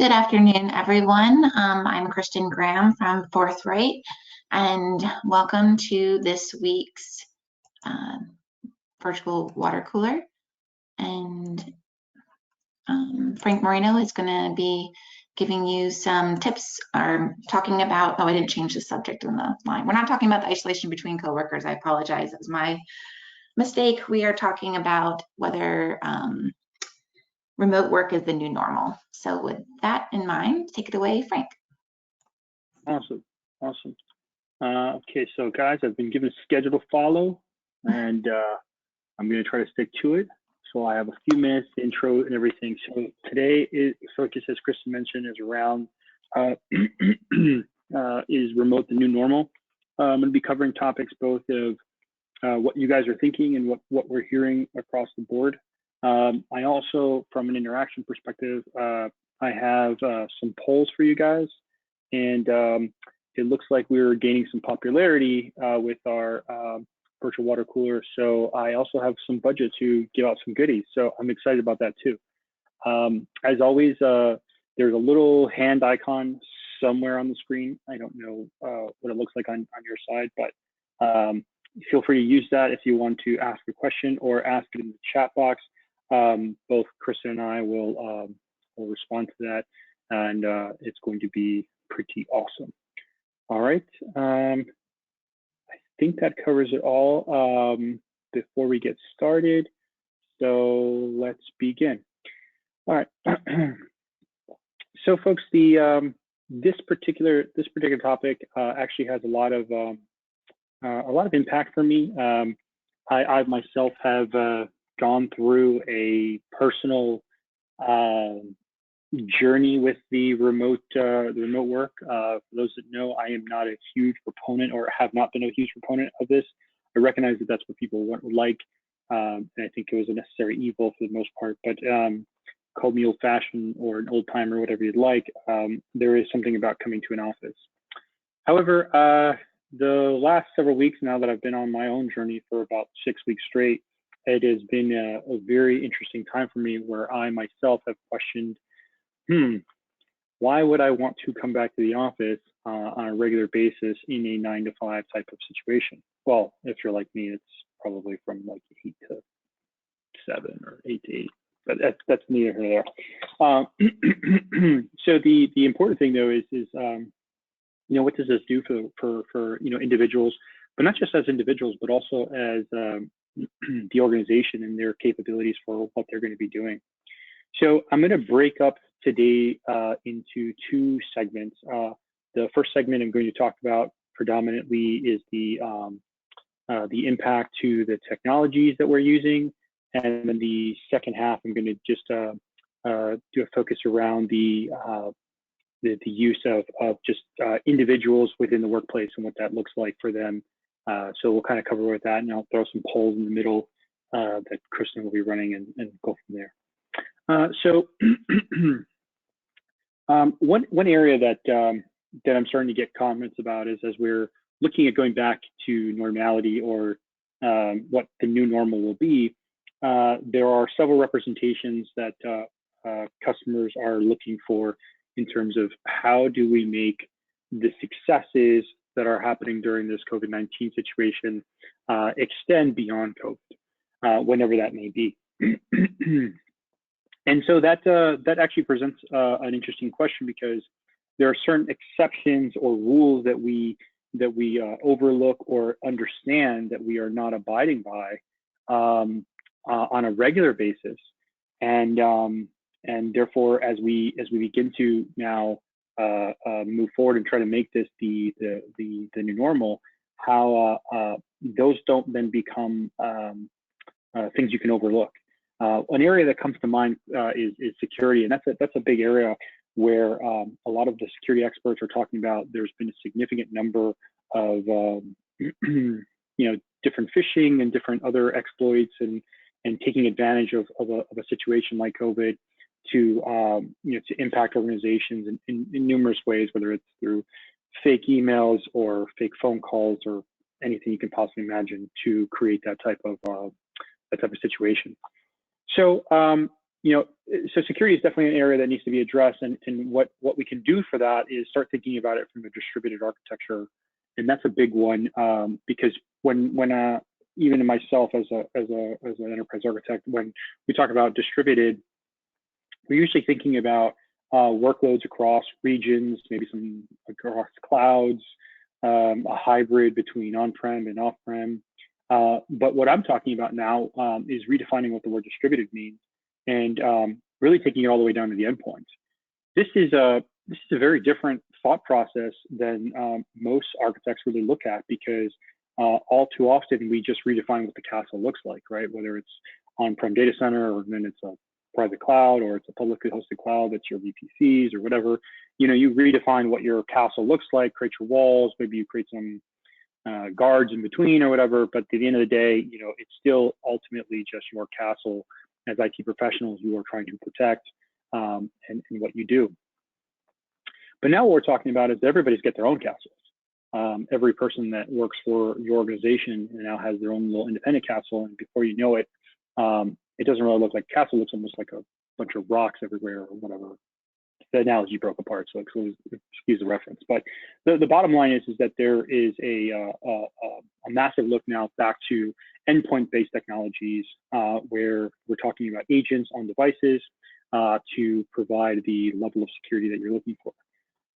Good afternoon, everyone. I'm Kristen Graham from Forthright, and welcome to this week's uh, virtual water cooler. And Frank Moreno is going to be giving you some tips or talking about, oh, I didn't change the subject in the line. We're not talking about the isolation between coworkers. I apologize. It was my mistake. We are talking about whether remote work is the new normal. So with that in mind, take it away, Frank. Awesome. Okay, so guys, I've been given a schedule to follow, and I'm going to try to stick to it. So I have a few minutes, the intro and everything. So today is focus, as Kristen mentioned, is around is remote the new normal. I'm going to be covering topics both of what you guys are thinking and what we're hearing across the board. I also, from an interaction perspective, I have some polls for you guys, and it looks like we're gaining some popularity with our virtual water cooler. So I also have some budget to give out some goodies. So I'm excited about that too. As always, there's a little hand icon somewhere on the screen. I don't know what it looks like on your side, but feel free to use that if you want to ask a question or ask it in the chat box. Both Kristen and I will respond to that, and it's going to be pretty awesome. All right, I think that covers it all before we get started. So let's begin. All right. So, folks, this particular topic actually has a lot of impact for me. I myself have gone through a personal journey with the remote work. For those that know, I am not a huge proponent, or have not been a huge proponent of this. I recognize that that's what people would like, and I think it was a necessary evil for the most part. But call me old-fashioned or an old-timer, whatever you'd like. There is something about coming to an office. However, the last several weeks now that I've been on my own journey for about 6 weeks straight, it has been a very interesting time for me, where I myself have questioned, why would I want to come back to the office on a regular basis in a 9-to-5 type of situation? Well, if you're like me, it's probably from like 8 to 7 or 8 to 8, but that's neither here nor there. So the important thing though is what does this do for individuals, but not just as individuals, but also as the organization and their capabilities for what they're going to be doing. So I'm going to break up today into 2 segments. The first segment I'm going to talk about predominantly is the impact to the technologies that we're using, and then the second half I'm going to just do a focus around the use of just individuals within the workplace and what that looks like for them. So we'll kind of cover with that, and I'll throw some polls in the middle that Kristen will be running, and go from there. So one area that I'm starting to get comments about is, as we're looking at going back to normality, or what the new normal will be, there are several representations that customers are looking for in terms of how do we make the successes that are happening during this COVID-19 situation extend beyond COVID, whenever that may be. And so that actually presents an interesting question, because there are certain exceptions or rules that we overlook or understand that we are not abiding by on a regular basis, and therefore, as we begin to now move forward and try to make this the new normal, how those don't then become things you can overlook. An area that comes to mind is security, and that's a big area where a lot of the security experts are talking about. There's been a significant number of different phishing and different other exploits, and taking advantage of a situation like COVID to impact organizations in numerous ways, whether it's through fake emails or fake phone calls or anything you can possibly imagine to create that type of situation. So so security is definitely an area that needs to be addressed, and what we can do for that is start thinking about it from a distributed architecture, and that's a big one, because when even myself as an enterprise architect, when we talk about distributed, we're usually thinking about workloads across regions, maybe some across clouds, a hybrid between on-prem and off-prem. But what I'm talking about now is redefining what the word distributed means, and really taking it all the way down to the endpoint. This is a very different thought process than most architects really look at, because all too often we just redefine what the castle looks like, right? Whether it's on-prem data center, or then it's a private cloud, or it's a publicly hosted cloud that's your VPCs or whatever. You redefine what your castle looks like, create your walls, maybe you create some guards in between or whatever, but at the end of the day, it's still ultimately just your castle as IT professionals you are trying to protect, and what you do. But now what we're talking about is everybody's got their own castles. Every person that works for your organization now has their own little independent castle, and before you know it, it doesn't really look like a castle. It looks almost like a bunch of rocks everywhere or whatever. The analogy broke apart, so excuse the reference. But the bottom line is that there is a massive look now back to endpoint-based technologies, where we're talking about agents on devices to provide the level of security that you're looking for.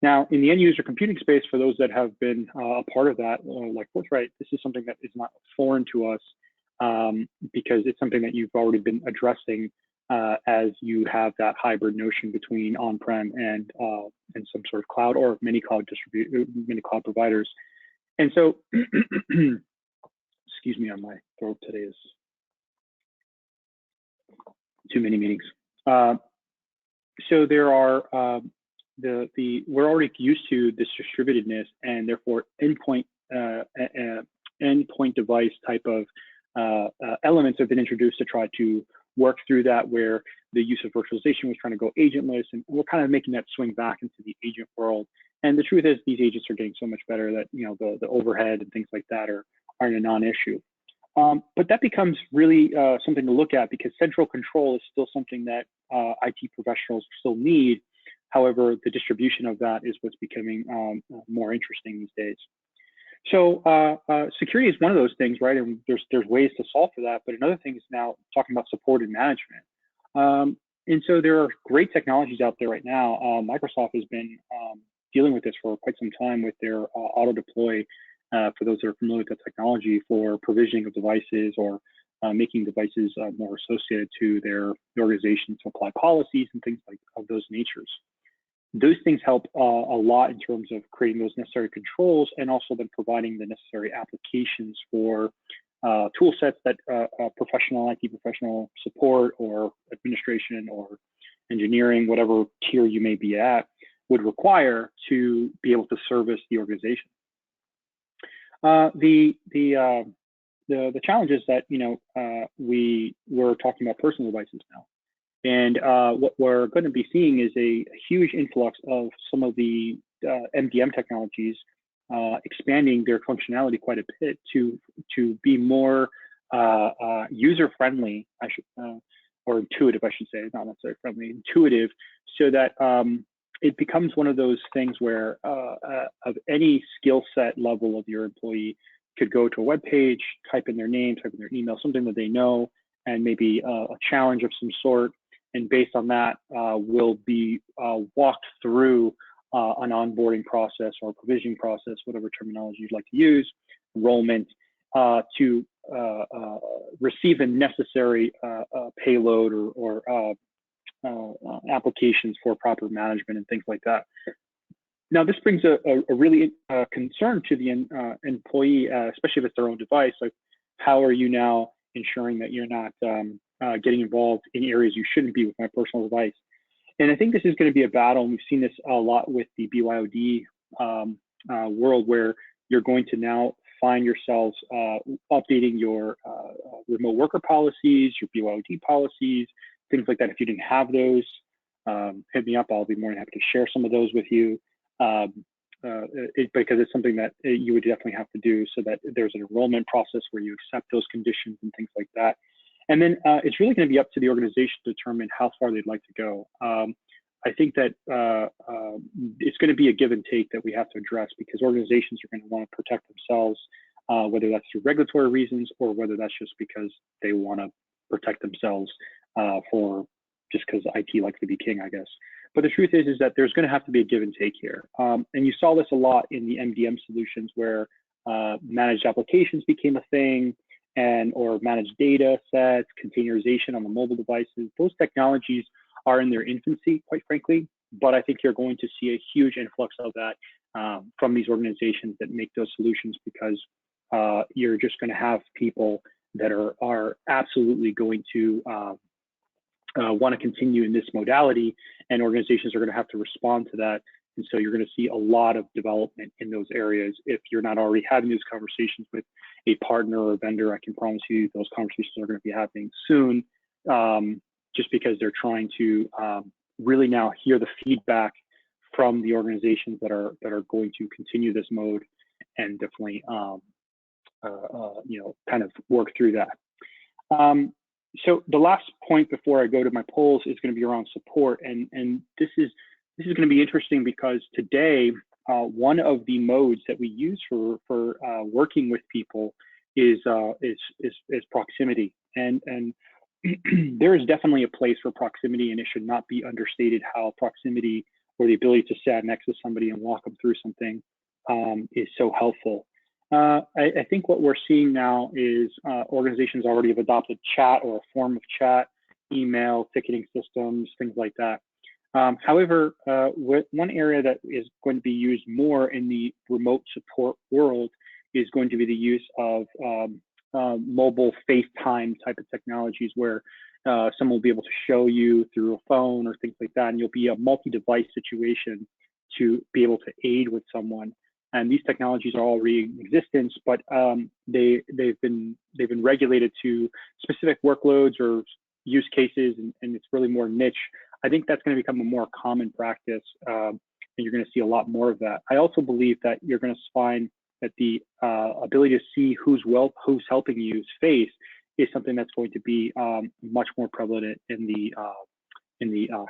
Now, in the end user computing space, for those that have been a part of that, like Forthright, this is something that is not foreign to us, because it's something that you've already been addressing as you have that hybrid notion between on-prem and some sort of cloud, or many cloud providers. And so, excuse me, on my throat today is too many meetings. So there are we're already used to this distributedness, and therefore endpoint device type of elements have been introduced to try to work through that, where the use of virtualization was trying to go agentless, and we're kind of making that swing back into the agent world. And the truth is, these agents are getting so much better that the overhead and things like that aren't a non-issue. But that becomes really something to look at, because central control is still something that IT professionals still need. However, the distribution of that is what's becoming more interesting these days. So security is one of those things, right? And there's ways to solve for that. But another thing is now talking about support and management. And so there are great technologies out there right now. Microsoft has been dealing with this for quite some time with their auto deploy, for those that are familiar with the technology, for provisioning of devices, or making devices more associated to their organization to apply policies and things like of those natures. Those things help a lot in terms of creating those necessary controls, and also then providing the necessary applications for tool sets that IT professional support, or administration, or engineering, whatever tier you may be at, would require to be able to service the organization. The challenge is that we're talking about personal devices now. And what we're going to be seeing is a huge influx of some of the MDM technologies expanding their functionality quite a bit to be more user-friendly, or intuitive, I should say, not necessarily friendly, intuitive, so that it becomes one of those things where of any skill set level of your employee could go to a web page, type in their name, type in their email, something that they know, and maybe a challenge of some sort. And based on that, will be walked through an onboarding process or provisioning process, whatever terminology you'd like to use, enrollment, to receive the necessary payload or applications for proper management and things like that. Now, this brings a really concern to the employee, especially if it's their own device. Like, how are you now ensuring that you're not getting involved in areas you shouldn't be with my personal device? And I think this is going to be a battle, and we've seen this a lot with the BYOD world, where you're going to now find yourselves updating your remote worker policies, your BYOD policies, things like that. If you didn't have those, hit me up. I'll be more than happy to share some of those with you, because it's something that you would definitely have to do, so that there's an enrollment process where you accept those conditions and things like that. And then it's really going to be up to the organization to determine how far they'd like to go. I think that it's going to be a give and take that we have to address, because organizations are going to want to protect themselves, whether that's through regulatory reasons or whether that's just because they want to protect themselves for just because IT likes to be king, I guess. But the truth is that there's going to have to be a give and take here. And you saw this a lot in the MDM solutions, where managed applications became a thing, or managed data sets, containerization on the mobile devices. Those technologies are in their infancy, quite frankly, but I think you're going to see a huge influx of that from these organizations that make those solutions, because you're just going to have people that are absolutely going to want to continue in this modality, and organizations are going to have to respond to that. And so you're going to see a lot of development in those areas. If you're not already having these conversations with a partner or a vendor, I can promise you those conversations are going to be happening soon, just because they're trying to really now hear the feedback from the organizations that are going to continue this mode, and definitely kind of work through that. So the last point before I go to my polls is going to be around support, and this is going to be interesting, because today one of the modes that we use for working with people is proximity, and there is definitely a place for proximity, and it should not be understated how proximity, or the ability to sit next to somebody and walk them through something, is so helpful. I think what we're seeing now is organizations already have adopted chat, or a form of chat, email, ticketing systems, things like that. However, one area that is going to be used more in the remote support world is going to be the use of mobile FaceTime type of technologies, where someone will be able to show you through a phone or things like that, and you'll be a multi-device situation to be able to aid with someone. And these technologies are already in existence, but they've been regulated to specific workloads or use cases, and it's really more niche. I think that's going to become a more common practice, and you're going to see a lot more of that. I also believe that you're going to find that the ability to see who's helping you face is something that's going to be much more prevalent in the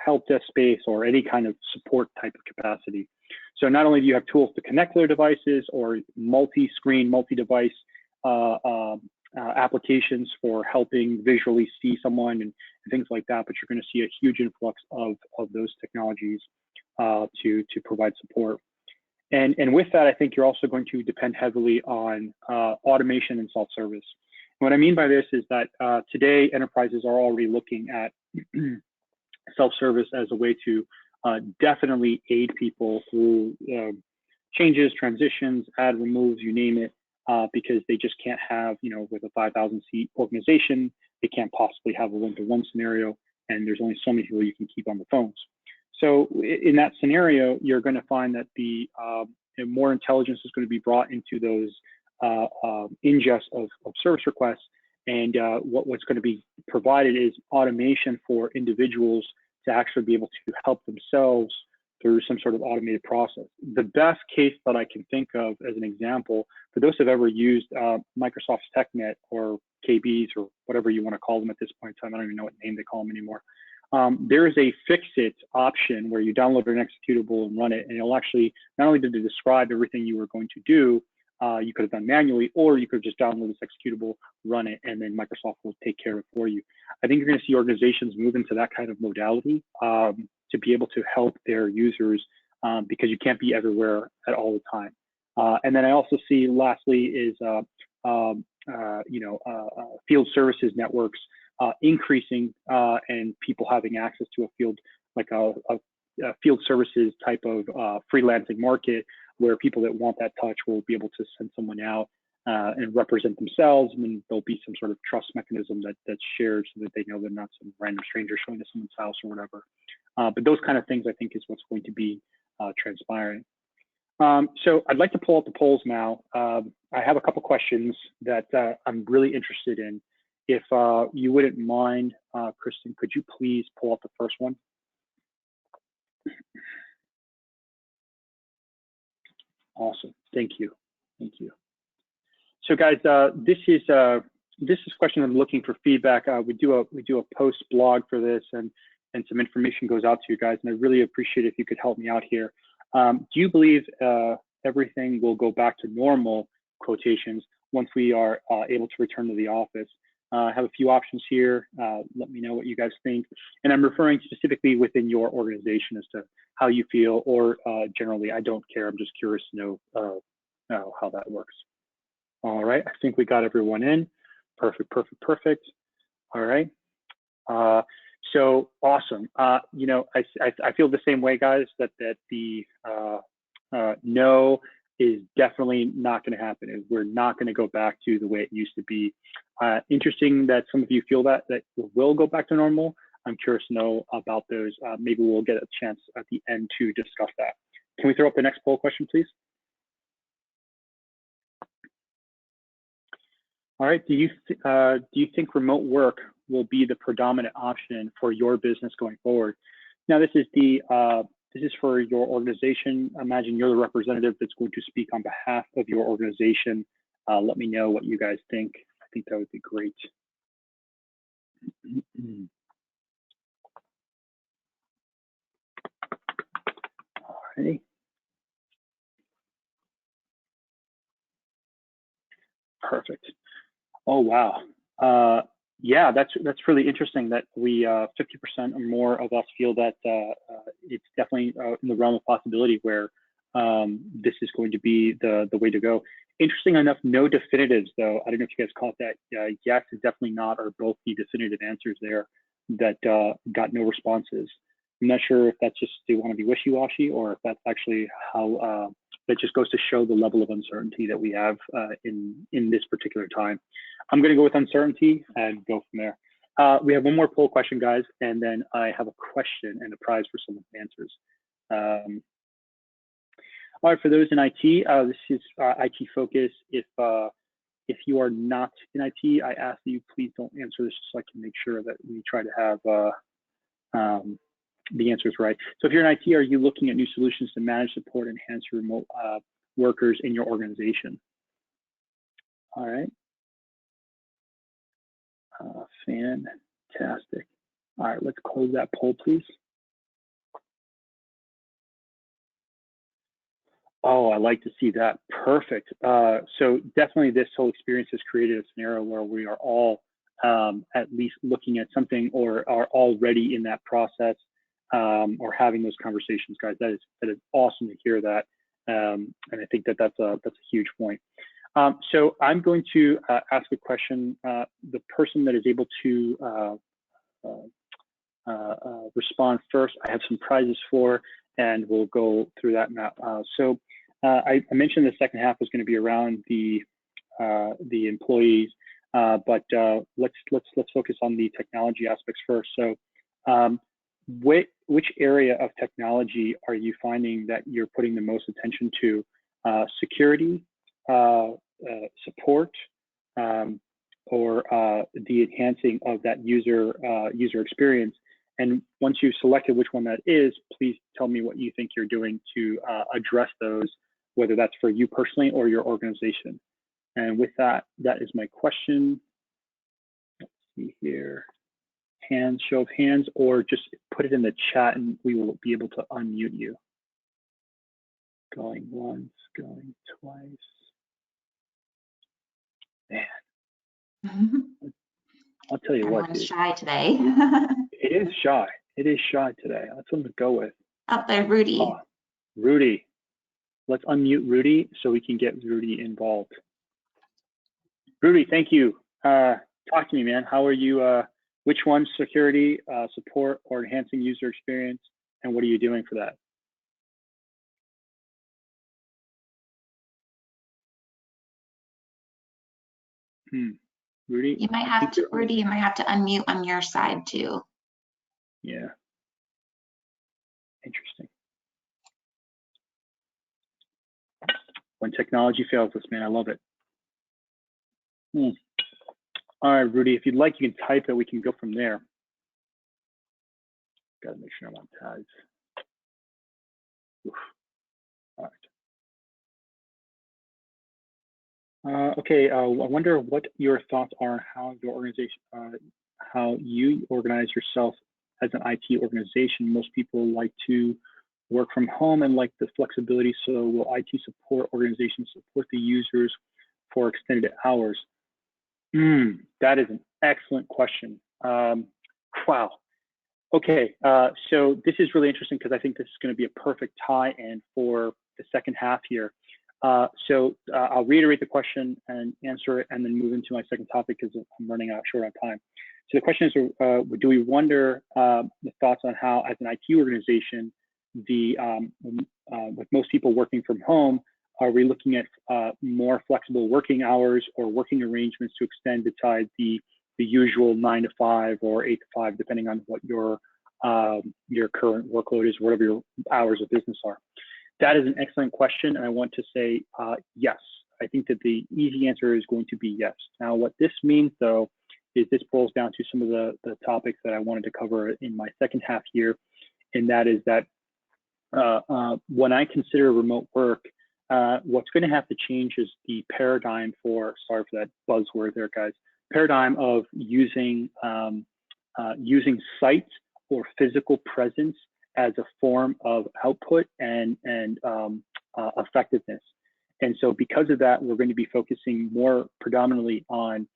help desk space, or any kind of support type of capacity. So not only do you have tools to connect their devices, or multi-screen, multi-device applications for helping visually see someone and things like that, but you're going to see a huge influx of those technologies to provide support. And with that, I think you're also going to depend heavily on automation and self-service. What I mean by this is that today enterprises are already looking at self-service as a way to definitely aid people through changes, transitions, add, removes, you name it, because they just can't have, with a 5,000 seat organization, they can't possibly have a one-to-one scenario, and there's only so many people you can keep on the phones. So in that scenario, you're going to find that the more intelligence is going to be brought into those ingest of service requests, and what's going to be provided is automation for individuals to actually be able to help themselves through some sort of automated process. The best case that I can think of as an example, for those who have ever used Microsoft's TechNet, or KBs, or whatever you want to call them at this point in time, I don't even know what name they call them anymore. There is a fix-it option where you download an executable and run it, and it'll actually, not only did it describe everything you were going to do, you could have done manually, or you could just download this executable, run it, and then Microsoft will take care of it for you. I think you're going to see organizations move into that kind of modality to be able to help their users, because you can't be everywhere at all the time. And then I also see, lastly, is field services networks increasing, and people having access to a field, like a field services type of freelancing market, where people that want that touch will be able to send someone out and represent themselves, and then there'll be some sort of trust mechanism that's shared, so that they know they're not some random stranger showing to someone's house or whatever. But those kind of things, I think, is what's going to be transpiring. So I'd like to pull up the polls now. I have a couple questions that I'm really interested in. If you wouldn't mind, Kristen, could you please pull up the first one? Awesome, thank you, thank you. So guys, this is this is a question I'm looking for feedback. We do a post blog for this, and some information goes out to you guys, and I really appreciate if you could help me out here. Do you believe everything will go back to normal, quotations, once we are able to return to the office? I have a few options here. Let me know what you guys think. And I'm referring specifically within your organization as to how you feel, or generally, I don't care. I'm just curious to know how that works. All right, I think we got everyone in. Perfect. All right. So awesome. You know, I feel the same way, guys, that the no is definitely not going to happen. We're not going to go back to the way it used to be. Interesting that some of you feel that will go back to normal. I'm curious to know about those. Maybe we'll get a chance at the end to discuss that. Can we throw up the next poll question, please? All right. Do you think remote work will be the predominant option for your business going forward? Now, this is for your organization. Imagine you're the representative that's going to speak on behalf of your organization. Let me know what you guys think. I think that would be great. All right. Perfect. Oh, wow. Yeah, that's really interesting that we 50% or more of us feel that it's definitely in the realm of possibility where this is going to be the way to go. Interesting enough, no definitives though. I don't know if you guys caught that. Yes, and definitely not are both the definitive answers there that got no responses. I'm not sure if that's just they want to be wishy-washy, or if that's actually how that just goes to show the level of uncertainty that we have in this particular time. I'm going to go with uncertainty and go from there. We have one more poll question, guys, and then I have a question and a prize for some of the answers. All right, for those in IT, this is IT focus. If you are not in IT, I ask that you please don't answer this, so I can make sure that we try to have the answers right. So if you're in IT, are you looking at new solutions to manage, support, and enhance your remote workers in your organization? All right. Fantastic. All right, let's close that poll, please. Oh, I like to see that. Perfect. So definitely this whole experience has created a scenario where we are all at least looking at something, or are already in that process, or having those conversations, guys. That is awesome to hear that. And I think that that's a huge point. So I'm going to ask a question. The person that is able to respond first, I have some prizes for, and we'll go through that now. So I mentioned the second half was going to be around the employees, but let's focus on the technology aspects first. So which area of technology are you finding that you're putting the most attention to? Security, support, or the enhancing of that user experience? And once you've selected which one that is, please tell me what you think you're doing to address those, whether that's for you personally or your organization. And with that, that is my question. Let's see here. Hands, show of hands, or just put it in the chat and we will be able to unmute you. Going once, going twice. Man. I'll tell you what. Everyone's shy today. It is shy. It is shy today. That's something to go with. Up there, Rudy. Rudy. Let's unmute Rudy so we can get Rudy involved. Rudy, thank you. Talk to me, man. How are you? Which one? Security, support, or enhancing user experience? And what are you doing for that? Rudy? You might have to, Rudy, you might have to unmute on your side too. Yeah. Interesting. When technology fails us, man, I love it. All right, Rudy, if you'd like, you can type it. We can go from there. Got to make sure I'm on tags. Oof. All right. Okay, I wonder what your thoughts are on how your organization, how you organize yourself as an IT organization. Most people like to work from home and like the flexibility. So will IT support organizations support the users for extended hours? That is an excellent question. Wow. Okay, so this is really interesting because I think this is going to be a perfect tie-in for the second half here. I'll reiterate the question and answer it and then move into my second topic because I'm running out short on time. So the question is, do we wonder the thoughts on how, as an IT organization, with most people working from home, are we looking at more flexible working hours or working arrangements to extend besides the usual 9 to 5 or 8 to 5, depending on what your current workload is, whatever your hours of business are? That is an excellent question, and I want to say yes. I think that the easy answer is going to be yes. Now, what this means, though, is this boils down to some of the topics that I wanted to cover in my second half here, and that is that when I consider remote work, what's going to have to change is the paradigm for, sorry for that buzzword there, guys, paradigm of using sites or physical presence as a form of output and effectiveness. And so because of that, we're going to be focusing more predominantly on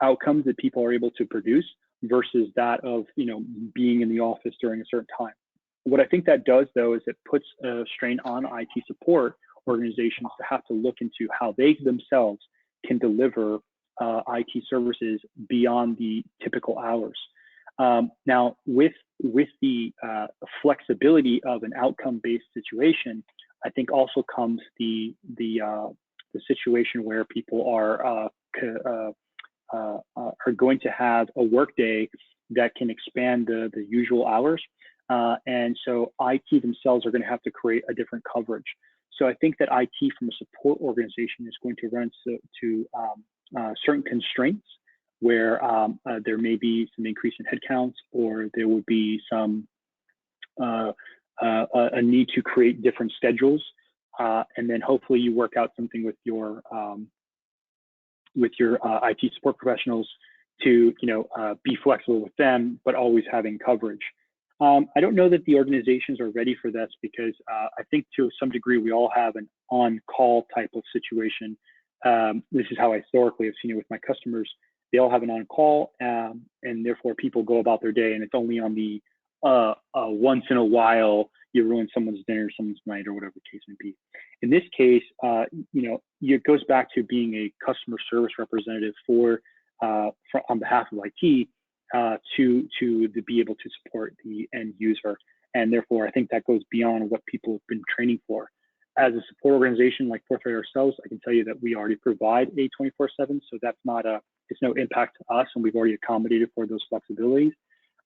outcomes that people are able to produce versus that of, being in the office during a certain time. What I think that does, though, is it puts a strain on IT support organizations to have to look into how they themselves can deliver IT services beyond the typical hours. Now, with the flexibility of an outcome-based situation, I think also comes the situation where people are going to have a workday that can expand the usual hours, and so IT themselves are going to have to create a different coverage. So I think that IT from a support organization is going to run to certain constraints where there may be some increase in headcounts, or there would be some a need to create different schedules, and then hopefully you work out something with your IT support professionals to be flexible with them, but always having coverage. I don't know that the organizations are ready for this because I think to some degree we all have an on-call type of situation. This is how I historically have seen it with my customers. They all have an on-call, and therefore people go about their day, and it's only on the once in a while you ruin someone's dinner, someone's night, or whatever the case may be. In this case, it goes back to being a customer service representative on behalf of IT to be able to support the end user, and therefore I think that goes beyond what people have been training for. As a support organization like Forthright ourselves, I can tell you that we already provide a 24/7, so that's it's no impact to us, and we've already accommodated for those flexibilities.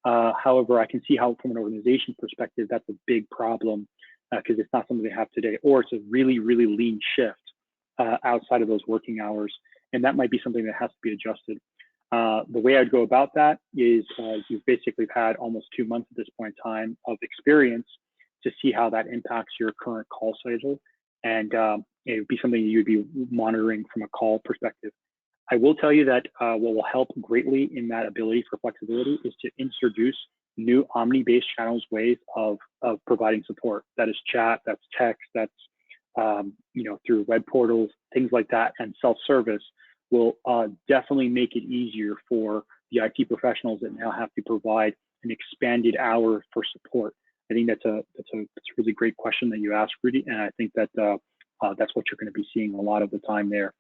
However, I can see how from an organization perspective, that's a big problem because it's not something they have today, or it's a really, really lean shift outside of those working hours. And that might be something that has to be adjusted. The way I'd go about that is you've basically had almost 2 months at this point in time of experience to see how that impacts your current call schedule. And it would be something you'd be monitoring from a call perspective. I will tell you that what will help greatly in that ability for flexibility is to introduce new Omni-based channels, ways of providing support. That is chat, that's text, that's through web portals, things like that, and self-service will definitely make it easier for the IT professionals that now have to provide an expanded hour for support. I think that's a really great question that you asked, Rudy, and I think that that's what you're going to be seeing a lot of the time there.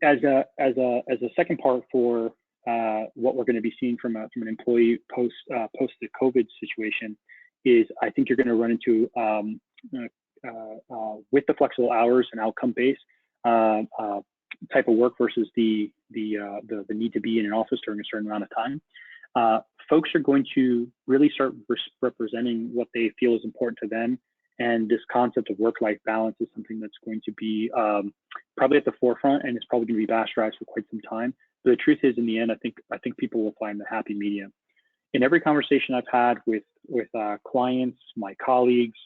As a second part for what we're going to be seeing from an employee post the COVID situation is I think you're going to run into with the flexible hours and outcome based type of work versus the need to be in an office during a certain amount of time. Folks are going to really start representing what they feel is important to them. And this concept of work-life balance is something that's going to be probably at the forefront, and it's probably going to be bastardized for quite some time. But the truth is, in the end, I think people will find the happy medium. In every conversation I've had with clients, my colleagues,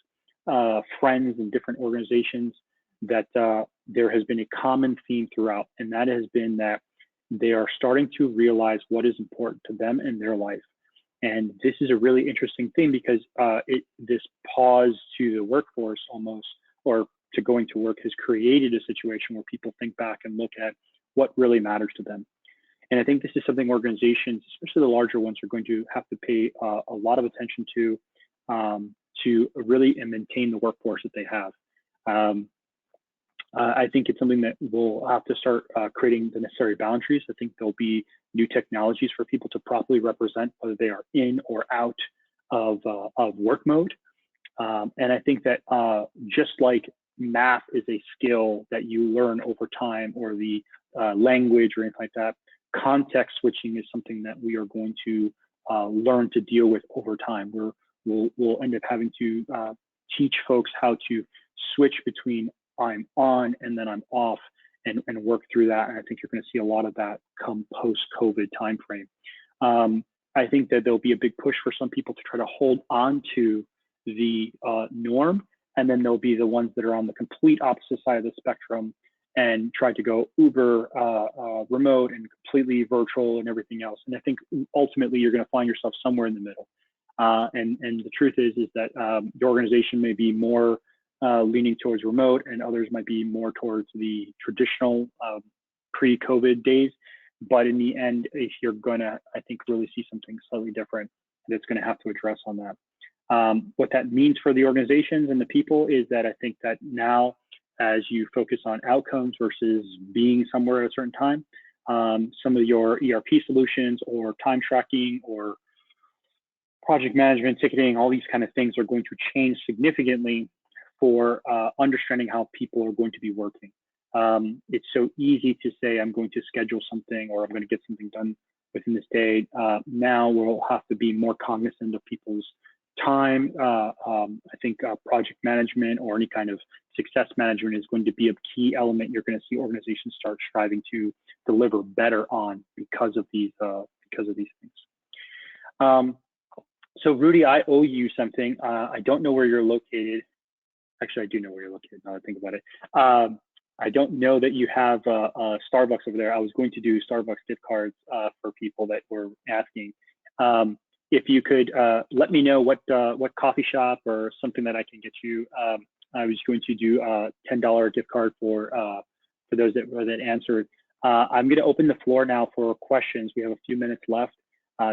friends in different organizations, that there has been a common theme throughout, and that has been that they are starting to realize what is important to them in their life. And this is a really interesting thing because this pause to the workforce almost, or to going to work, has created a situation where people think back and look at what really matters to them. And I think this is something organizations, especially the larger ones, are going to have to pay a lot of attention to really maintain the workforce that they have. I think it's something that we'll have to start creating the necessary boundaries. I think there'll be new technologies for people to properly represent whether they are in or out of work mode. And I think that just like math is a skill that you learn over time, or the language or anything like that, context switching is something that we are going to learn to deal with over time. We'll end up having to teach folks how to switch between I'm on and then I'm off, and work through that. And I think you're going to see a lot of that come post-COVID timeframe. I think that there'll be a big push for some people to try to hold on to the norm, and then there'll be the ones that are on the complete opposite side of the spectrum and try to go uber remote and completely virtual and everything else. And I think ultimately you're going to find yourself somewhere in the middle. And the truth is that the organization may be more leaning towards remote, and others might be more towards the traditional pre-COVID days. But in the end, if you're going to, I think, really see something slightly different, that's going to have to address on that. What that means for the organizations and the people is that I think that now, as you focus on outcomes versus being somewhere at a certain time, some of your ERP solutions or time tracking or project management, ticketing, all these kind of things are going to change significantly for understanding how people are going to be working. It's so easy to say, I'm going to schedule something, or I'm going to get something done within this day. Now we'll have to be more cognizant of people's time. I think project management or any kind of success management is going to be a key element you're going to see organizations start striving to deliver better on because of these things. So Rudy, I owe you something. I don't know where you're located. Actually, I do know where you're located now that I think about it. I don't know that you have Starbucks over there. I was going to do Starbucks gift cards for people that were asking. If you could let me know what coffee shop or something that I can get you. I was going to do a $10 gift card for those that answered. I'm going to open the floor now for questions. We have a few minutes left.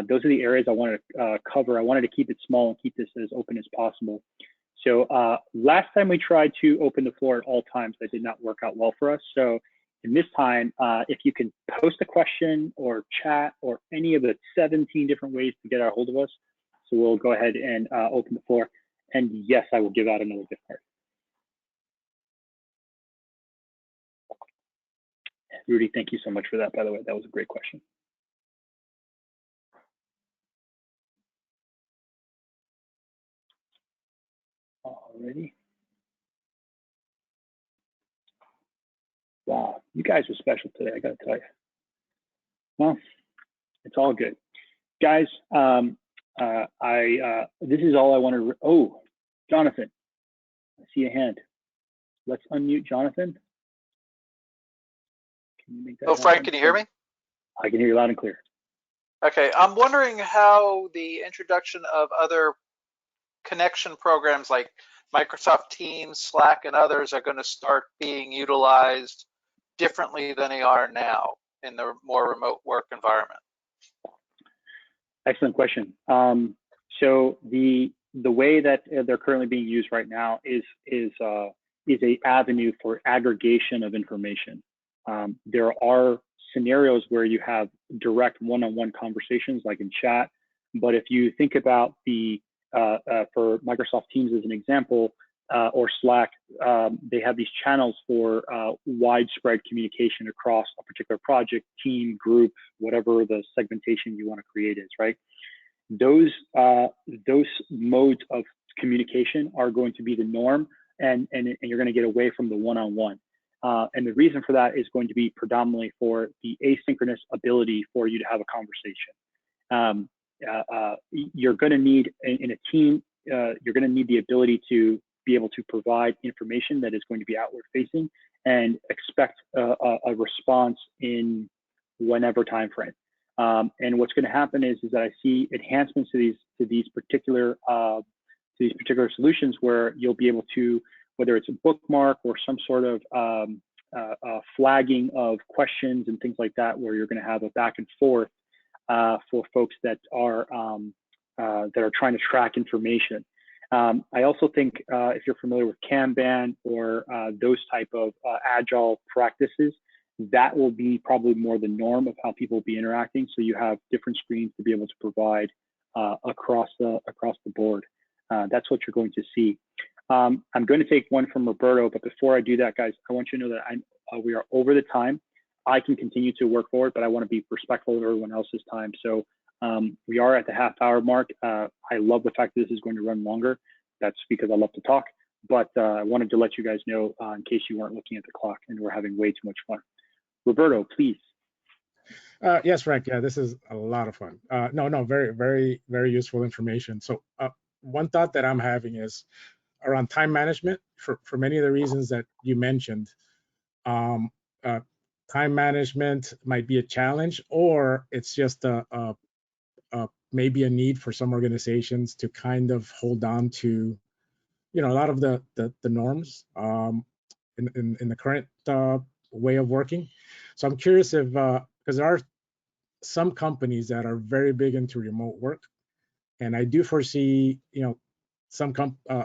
Those are the areas I wanted to cover. I wanted to keep it small and keep this as open as possible. So last time we tried to open the floor at all times, that did not work out well for us. So in this time, if you can post a question or chat or any of the 17 different ways to get a hold of us. So we'll go ahead and open the floor. And yes, I will give out another gift card. Rudy, thank you so much for that, by the way. That was a great question. Alrighty. Wow, you guys were special today, I gotta tell you. Well, it's all good. Guys, this is all I want to, oh, Jonathan, I see a hand. Let's unmute Jonathan. Can you make that happen? Frank, can you hear me? I can hear you loud and clear. Okay, I'm wondering how the introduction of other connection programs like Microsoft Teams, Slack, and others are going to start being utilized differently than they are now in the more remote work environment. Excellent question. So the way that they're currently being used right now is a avenue for aggregation of information. There are scenarios where you have direct one-on-one conversations, like in chat. But if you think about the for Microsoft Teams as an example, or Slack, they have these channels for widespread communication across a particular project, team, group, whatever the segmentation you want to create is, right? Those modes of communication are going to be the norm, and you're going to get away from the one-on-one. And the reason for that is going to be predominantly for the asynchronous ability for you to have a conversation. You're going to need, in a team, you're going to need the ability to be able to provide information that is going to be outward facing and expect a response in whenever time frame. And what's going to happen is that I see enhancements to these particular solutions where you'll be able to, whether it's a bookmark or some sort of flagging of questions and things like that, where you're going to have a back and forth for folks that are trying to track information. I also think if you're familiar with Kanban or those type of agile practices, that will be probably more the norm of how people will be interacting. So you have different screens to be able to provide across the board. That's what you're going to see. I'm going to take one from Roberto, but before I do that, guys, I want you to know that we are over the time. I can continue to work forward, but I want to be respectful of everyone else's time. So we are at the half-hour mark. I love the fact that this is going to run longer. That's because I love to talk, but I wanted to let you guys know in case you weren't looking at the clock and we're having way too much fun. Roberto, please. Yes, Frank. Yeah, this is a lot of fun. No, very, very, very useful information. So one thought that I'm having is around time management for many of the reasons that you mentioned. Time management might be a challenge, or it's just maybe a need for some organizations to kind of hold on to, a lot of the norms in the current way of working. So I'm curious if, because there are some companies that are very big into remote work, and I do foresee, a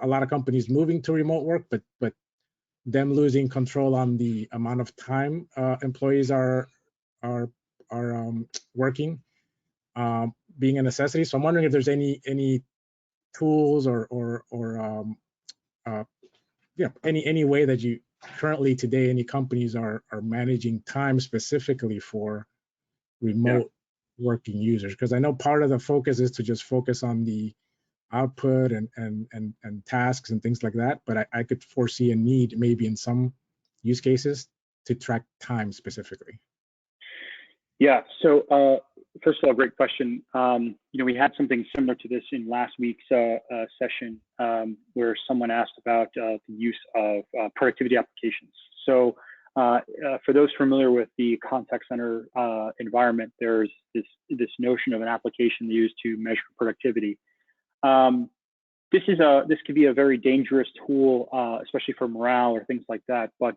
lot of companies moving to remote work, but them losing control on the amount of time employees are working, being a necessity. So I'm wondering if there's any tools or any way that you currently today any companies are managing time specifically for remote working users, because I know part of the focus is to just focus on the output and tasks and things like that, but I could foresee a need maybe in some use cases to track time specifically. Yeah, so first of all, great question. We had something similar to this in last week's session where someone asked about the use of productivity applications. So for those familiar with the contact center environment, there's this notion of an application used to measure productivity. This could be a very dangerous tool, especially for morale or things like that. But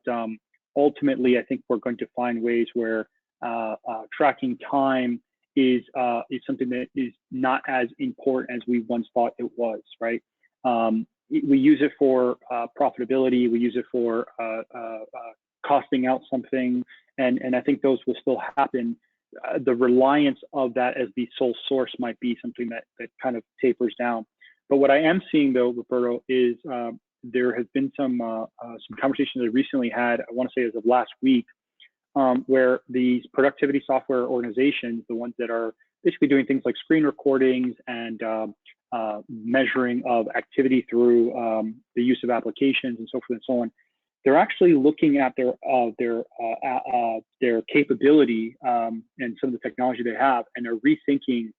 ultimately, I think we're going to find ways where tracking time is something that is not as important as we once thought it was, right? We use it for profitability. We use it for costing out something, and I think those will still happen. The reliance of that as the sole source might be something that kind of tapers down. But what I am seeing, though, Roberto, is there has been some conversations I recently had, I want to say as of last week, where these productivity software organizations, the ones that are basically doing things like screen recordings and measuring of activity through the use of applications and so forth and so on, they're actually looking at their capability and some of the technology they have, and they're rethinking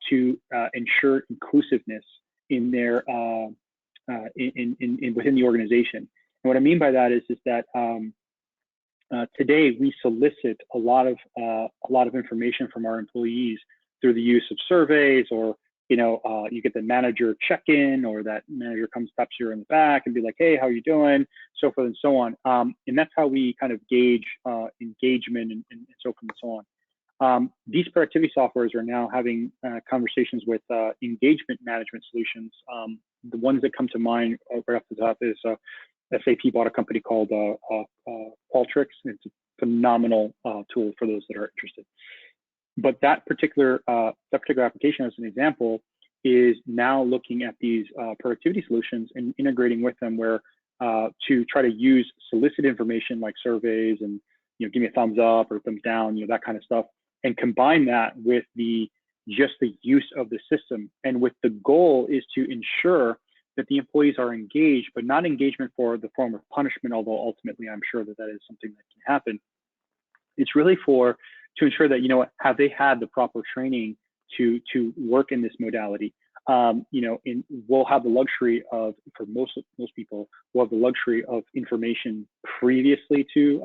to ensure inclusiveness in their within the organization. And what I mean by that is that today we solicit a lot of information from our employees through the use of surveys, or you get the manager check-in, or that manager comes, taps you in the back and be like, hey, how are you doing? So forth and so on. And that's how we kind of gauge engagement and so forth and so on. These productivity softwares are now having conversations with engagement management solutions. The ones that come to mind right off the top is SAP bought a company called Qualtrics. It's a phenomenal tool for those that are interested. But that particular application, as an example, is now looking at these productivity solutions and integrating with them, where to try to use solicited information like surveys and give me a thumbs up or thumbs down, that kind of stuff, and combine that with just the use of the system. And with the goal is to ensure that the employees are engaged, but not engagement for the form of punishment, although ultimately I'm sure that is something that can happen. It's really to ensure that, have they had the proper training to work in this modality? we'll have the luxury of, for most people, we'll have the luxury of information previously to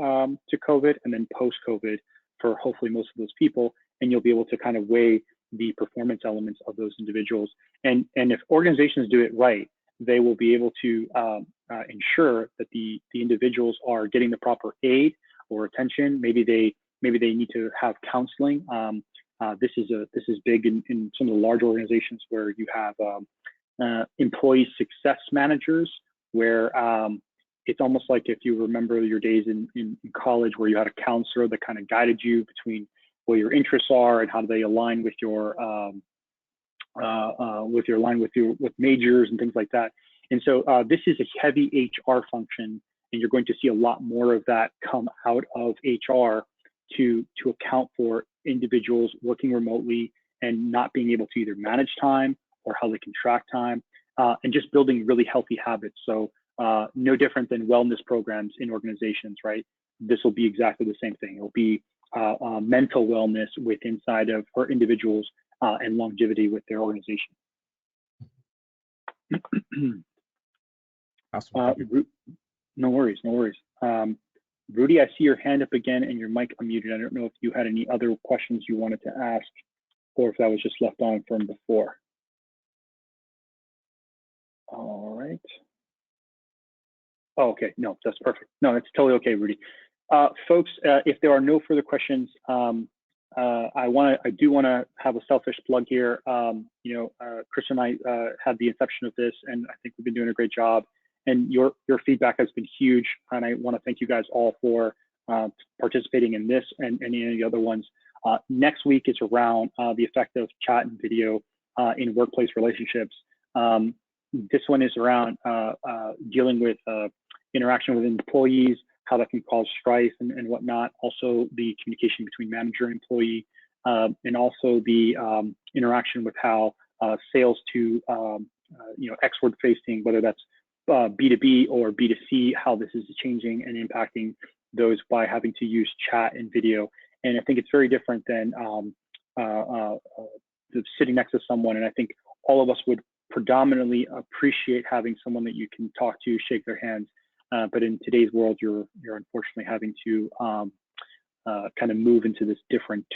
COVID and then post-COVID for hopefully most of those people, and you'll be able to kind of weigh the performance elements of those individuals. And if organizations do it right, they will be able to ensure that the individuals are getting the proper aid or attention. Maybe they need to have counseling. This is big in some of the large organizations where you have employee success managers, where it's almost like if you remember your days in college where you had a counselor that kind of guided you between what your interests are and how do they align with your with majors and things like that. And so this is a heavy HR function, and you're going to see a lot more of that come out of HR to account for individuals working remotely and not being able to either manage time or how they can track time, and just building really healthy habits. So no different than wellness programs in organizations, right? This will be exactly the same thing. It'll be mental wellness with inside of for individuals and longevity with their organization. Awesome. No worries. Rudy, I see your hand up again and your mic unmuted. I don't know if you had any other questions you wanted to ask or if that was just left on from before. All right. Oh, okay, no, that's perfect. No, that's totally okay, Rudy. Folks, if there are no further questions, I do want to have a selfish plug here. Chris and I had the inception of this, and I think we've been doing a great job. And your feedback has been huge, and I want to thank you guys all for participating in this and any of the other ones. Next week is around the effect of chat and video in workplace relationships. This one is around dealing with interaction with employees, how that can cause strife and whatnot. Also, the communication between manager and employee, and also the interaction with how sales to export facing, whether that's B2B or B2C, how this is changing and impacting those by having to use chat and video. And I think it's very different than sitting next to someone. And I think all of us would predominantly appreciate having someone that you can talk to, shake their hands. But in today's world, you're unfortunately having to kind of move into this different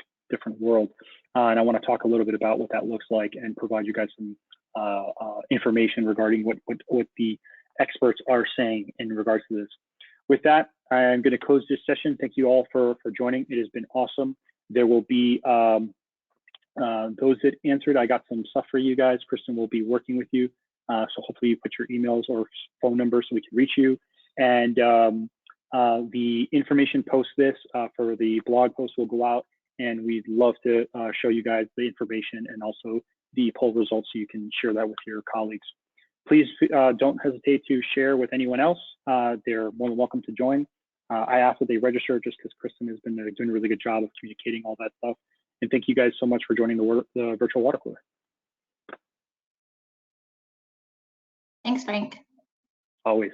world. And I want to talk a little bit about what that looks like and provide you guys some information regarding what the experts are saying in regards to this. With that, I'm going to close this session. Thank you all for joining. It has been awesome. There will be those that answered. I got some stuff for you guys. Kristen will be working with you. So hopefully you put your emails or phone numbers so we can reach you. And the information post this for the blog post will go out, and we'd love to show you guys the information and also the poll results so you can share that with your colleagues. Please don't hesitate to share with anyone else. They're more than welcome to join. I ask that they register just because Kristen has been doing a really good job of communicating all that stuff. And thank you guys so much for joining the virtual water cooler. Thanks, Frank. Always.